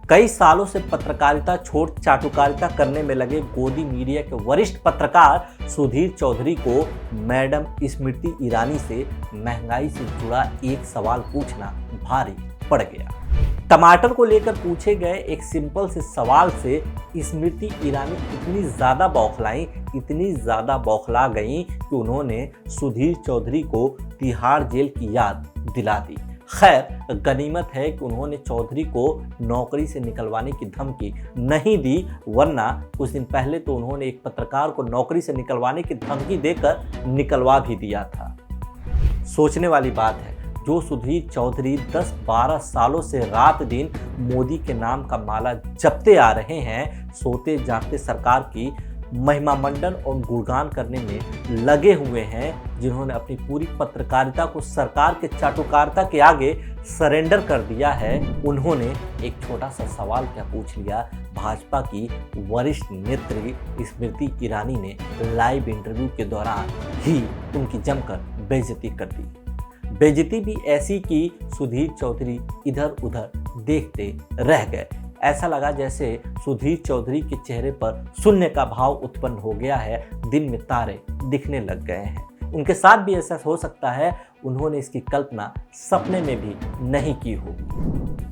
कई सालों से पत्रकारिता छोड़ चाटुकारिता करने में लगे गोदी मीडिया के वरिष्ठ पत्रकार सुधीर चौधरी को मैडम स्मृति ईरानी से महंगाई से जुड़ा एक सवाल पूछना भारी पड़ गया। टमाटर को लेकर पूछे गए एक सिंपल से सवाल से स्मृति ईरानी इतनी ज़्यादा बौखला गईं कि उन्होंने सुधीर चौधरी को तिहाड़ जेल की याद दिला दी। खैर, गनीमत है कि उन्होंने चौधरी को नौकरी से निकलवाने की धमकी नहीं दी, वरना कुछ दिन पहले तो उन्होंने एक पत्रकार को नौकरी से निकलवाने की धमकी देकर निकलवा भी दिया था। सोचने वाली बात है, जो सुधीर चौधरी 10-12 सालों से रात दिन मोदी के नाम का माला जपते आ रहे हैं, सोते जागते सरकार की महिमा मंडन और गुणगान करने में लगे हुए हैं, जिन्होंने अपनी पूरी पत्रकारिता को सरकार के चाटुकारिता के आगे सरेंडर कर दिया है, उन्होंने एक छोटा सा सवाल क्या पूछ लिया। भाजपा की वरिष्ठ नेत्री स्मृति ईरानी ने लाइव इंटरव्यू के दौरान ही उनकी जमकर बेइज्जती कर दी। बेइज्जती भी ऐसी कि सुधीर चौधरी इधर उधर देखते रह गए। ऐसा लगा जैसे सुधीर चौधरी के चेहरे पर शून्य का भाव उत्पन्न हो गया है, दिन में तारे दिखने लग गए हैं। उनके साथ भी ऐसा हो सकता है, उन्होंने इसकी कल्पना सपने में भी नहीं की हो।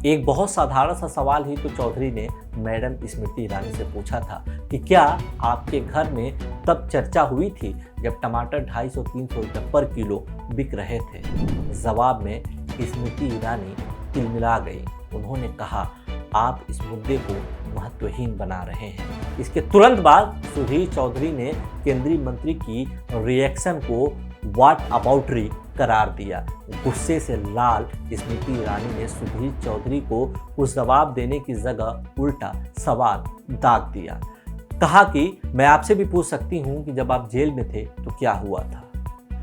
एक बहुत साधारण सा सवाल ही तो चौधरी ने मैडम स्मृति ईरानी से पूछा था कि क्या आपके घर में तब चर्चा हुई थी जब टमाटर 250-300 रुपये पर किलो बिक रहे थे। जवाब में स्मृति ईरानी तिलमिला गई। उन्होंने कहा, आप इस मुद्दे को महत्वहीन बना रहे हैं। इसके तुरंत बाद सुधीर चौधरी ने केंद्रीय मंत्री की रिएक्शन को व्हाट अबाउटरी करार दिया। गुस्से से लाल स्मृति ईरानी ने सुधीर चौधरी को उस जवाब देने की जगह उल्टा सवाल दाग दिया। कहा कि मैं आपसे भी पूछ सकती हूं कि जब आप जेल में थे तो क्या हुआ था।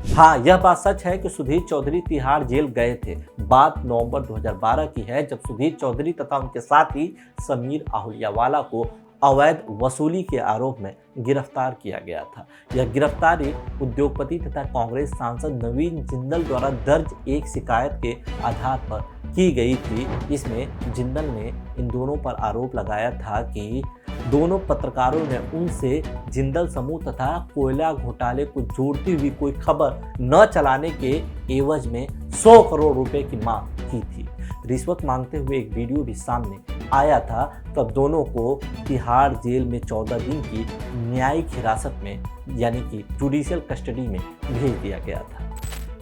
हाँ, यह बात सच है कि सुधीर चौधरी तिहाड़ जेल गए थे। बात नवंबर 2012 की है, जब सुधीर चौधरी तथा उनके साथी समीर आहलूवालिया को अवैध वसूली के आरोप में गिरफ्तार किया गया था। यह गिरफ्तारी उद्योगपति तथा कांग्रेस सांसद नवीन जिंदल द्वारा दर्ज एक शिकायत के आधार पर की गई थी। इसमें जिंदल ने इन दोनों पर आरोप लगाया था कि दोनों पत्रकारों ने उनसे जिंदल समूह तथा कोयला घोटाले को जोड़ती हुई कोई खबर न चलाने के एवज में 100 करोड़ रुपए की मांग की थी। रिश्वत मांगते हुए एक वीडियो भी सामने आया था। तब दोनों को तिहाड़ जेल में 14 दिन की न्यायिक हिरासत में यानी कि जुडिशियल कस्टडी में भेज दिया गया था।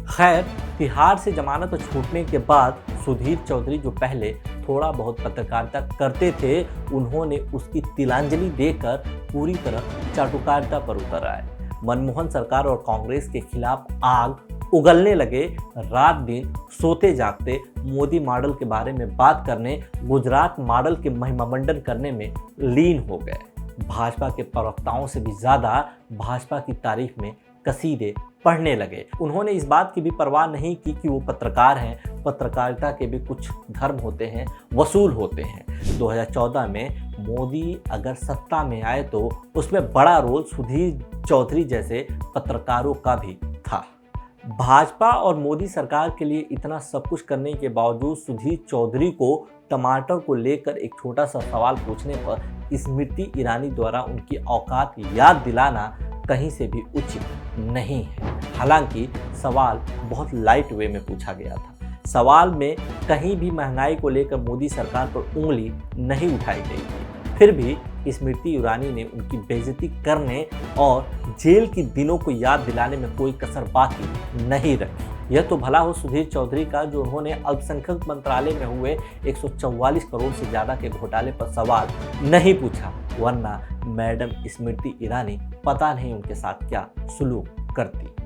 खैर, तिहाड़ से जमानत छूटने के बाद सुधीर चौधरी जो पहले थोड़ा बहुत पत्रकारिता करते थे, उन्होंने उसकी तिलांजलि देकर पूरी तरह चाटुकारिता पर उतर आए। मनमोहन सरकार और कांग्रेस के खिलाफ आग उगलने लगे। रात दिन सोते जागते मोदी मॉडल के बारे में बात करने, गुजरात मॉडल के महिमा मंडन करने में लीन हो गए। भाजपा के प्रवक्ताओं से भी ज़्यादा भाजपा की तारीफ में कसीदे पढ़ने लगे। उन्होंने इस बात की भी परवाह नहीं की कि वो पत्रकार हैं। पत्रकारिता के भी कुछ धर्म होते हैं, वसूल होते हैं। 2014 में मोदी अगर सत्ता में आए तो उसमें बड़ा रोल सुधीर चौधरी जैसे पत्रकारों का भी था। भाजपा और मोदी सरकार के लिए इतना सब कुछ करने के बावजूद सुधीर चौधरी को टमाटर को लेकर एक छोटा सा सवाल पूछने पर स्मृति ईरानी द्वारा उनकी औकात याद दिलाना कहीं से भी उचित नहीं है। हालांकि सवाल बहुत लाइट वे में पूछा गया था। सवाल में कहीं भी महंगाई को लेकर मोदी सरकार पर उंगली नहीं उठाई गई थी। फिर भी स्मृति ईरानी ने उनकी बेइज्जती करने और जेल के दिनों को याद दिलाने में कोई कसर बाकी नहीं रखी। यह तो भला हो सुधीर चौधरी का, जो उन्होंने अल्पसंख्यक मंत्रालय में हुए 144 करोड़ से ज़्यादा के घोटाले पर सवाल नहीं पूछा, वरना मैडम स्मृति ईरानी पता नहीं उनके साथ क्या सुलूक करती।